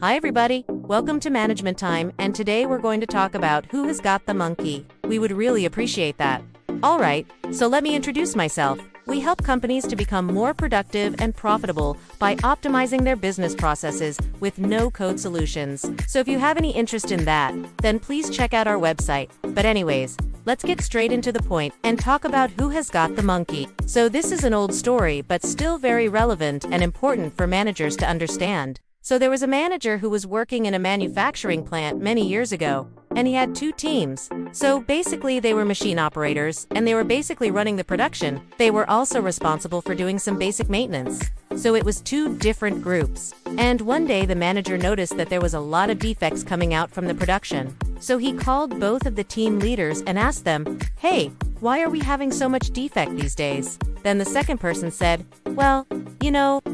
Hi everybody, welcome to Management Time, and today we're going to talk about who has got the monkey. We would really appreciate that. Alright, so let me introduce myself. We help companies to become more productive and profitable by optimizing their business processes with no-code solutions. So if you have any interest in that, then please check out our website. But anyways, let's get straight into the point and talk about who has got the monkey. So this is an old story, but still very relevant and important for managers to understand. So there was a manager who was working in a manufacturing plant many years ago, and he had two teams. So basically they were machine operators, and they were basically running the production. They were also responsible for doing some basic maintenance. So it was two different groups. And one day the manager noticed that there was a lot of defects coming out from the production. So he called both of the team leaders and asked them, "Hey, why are we having so much defect these days?" Then the second person said, "Well,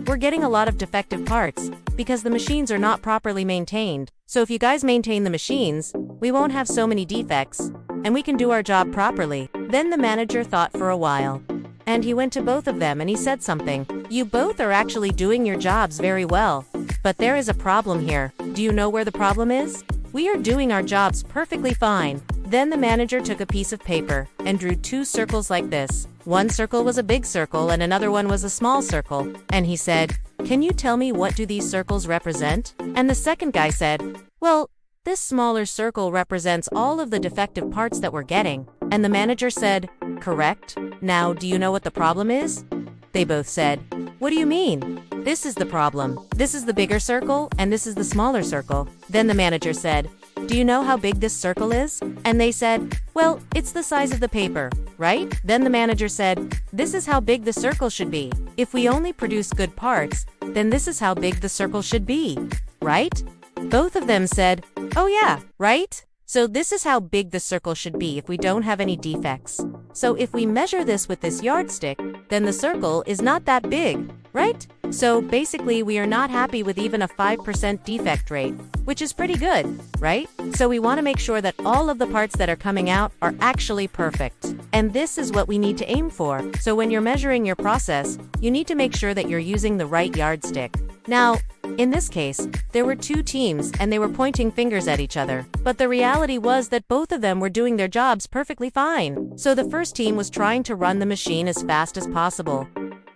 we're getting a lot of defective parts because the machines are not properly maintained. So if you guys maintain the machines, we won't have so many defects, and we can do our job properly." Then the manager thought for a while, and he went to both of them and he said something. "You both are actually doing your jobs very well, but there is a problem here. Do you know where the problem is? We are doing our jobs perfectly fine." Then the manager took a piece of paper and drew two circles like this. One circle was a big circle and another one was a small circle. And he said, "Can you tell me what do these circles represent?" And the second guy said, "Well, this smaller circle represents all of the defective parts that we're getting." And the manager said, "Correct. Now, do you know what the problem is?" They both said, "What do you mean?" "This is the problem. This is the bigger circle and this is the smaller circle." Then the manager said, "Do you know how big this circle is?" And they said, "Well, it's the size of the paper, right?" Then the manager said, "This is how big the circle should be. If we only produce good parts, then this is how big the circle should be, right?" Both of them said, "Oh yeah, right? So this is how big the circle should be if we don't have any defects. So if we measure this with this yardstick, then the circle is not that big, right? So basically we are not happy with even a 5% defect rate, which is pretty good, right? So we want to make sure that all of the parts that are coming out are actually perfect. And this is what we need to aim for. So when you're measuring your process, you need to make sure that you're using the right yardstick." Now, in this case, there were two teams and they were pointing fingers at each other. But the reality was that both of them were doing their jobs perfectly fine. So the first team was trying to run the machine as fast as possible.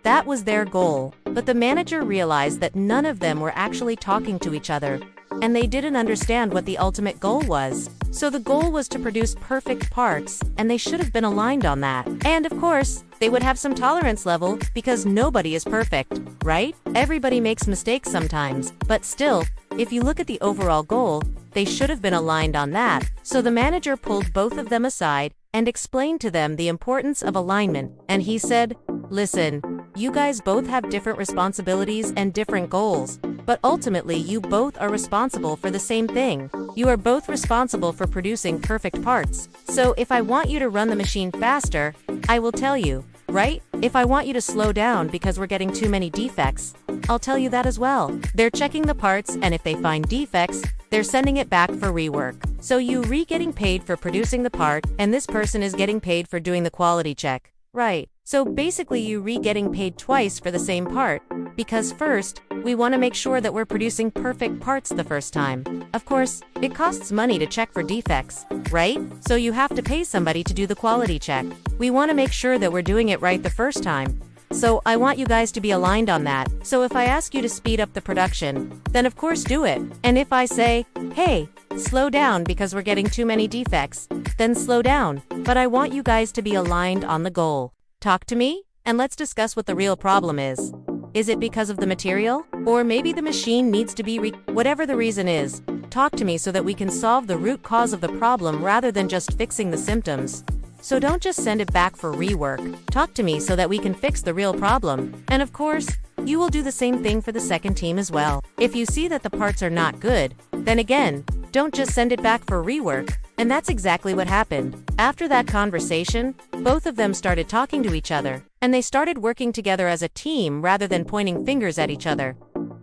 That was their goal. But the manager realized that none of them were actually talking to each other, and they didn't understand what the ultimate goal was. So the goal was to produce perfect parts, and they should have been aligned on that. And of course, they would have some tolerance level because nobody is perfect, right? Everybody makes mistakes sometimes, but still, if you look at the overall goal, they should have been aligned on that. So the manager pulled both of them aside and explained to them the importance of alignment. And he said, "Listen, you guys both have different responsibilities and different goals, but ultimately you both are responsible for the same thing. You are both responsible for producing perfect parts. So if I want you to run the machine faster, I will tell you, right? If I want you to slow down because we're getting too many defects, I'll tell you that as well." They're checking the parts, and if they find defects, they're sending it back for rework. So you getting paid for producing the part, and this person is getting paid for doing the quality check. Right. So basically you getting paid twice for the same part, because first, we want to make sure that we're producing perfect parts the first time. Of course, it costs money to check for defects, right? So you have to pay somebody to do the quality check. We want to make sure that we're doing it right the first time. So I want you guys to be aligned on that. So if I ask you to speed up the production, then of course do it. And if I say, "Hey, slow down because we're getting too many defects," then slow down. But I want you guys to be aligned on the goal. Talk to me, and let's discuss what the real problem is. Is it because of the material? Or maybe the machine needs to be whatever the reason is, talk to me so that we can solve the root cause of the problem rather than just fixing the symptoms. So don't just send it back for rework. Talk to me so that we can fix the real problem. And of course, you will do the same thing for the second team as well. If you see that the parts are not good, then again, don't just send it back for rework. And that's exactly what happened. After that conversation, both of them started talking to each other, and they started working together as a team rather than pointing fingers at each other.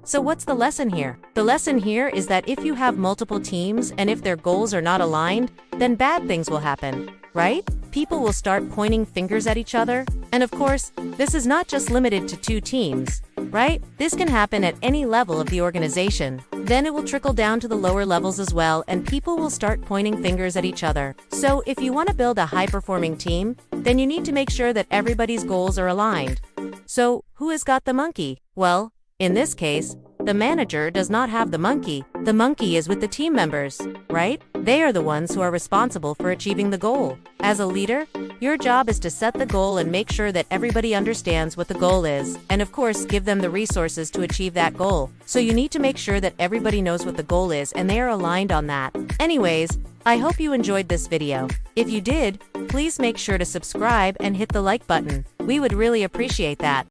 So what's the lesson here? The lesson here is that if you have multiple teams and if their goals are not aligned, then bad things will happen, right? People will start pointing fingers at each other. And of course, this is not just limited to two teams. right? This can happen at any level of the organization. Then it will trickle down to the lower levels as well, and people will start pointing fingers at each other. So if you want to build a high-performing team, then you need to make sure that everybody's goals are aligned. So, who has got the monkey? Well, in this case, the manager does not have the monkey. The monkey is with the team members, right? They are the ones who are responsible for achieving the goal. As a leader, your job is to set the goal and make sure that everybody understands what the goal is, and of course, give them the resources to achieve that goal. So you need to make sure that everybody knows what the goal is and they are aligned on that. Anyways, I hope you enjoyed this video. If you did, please make sure to subscribe and hit the like button. We would really appreciate that.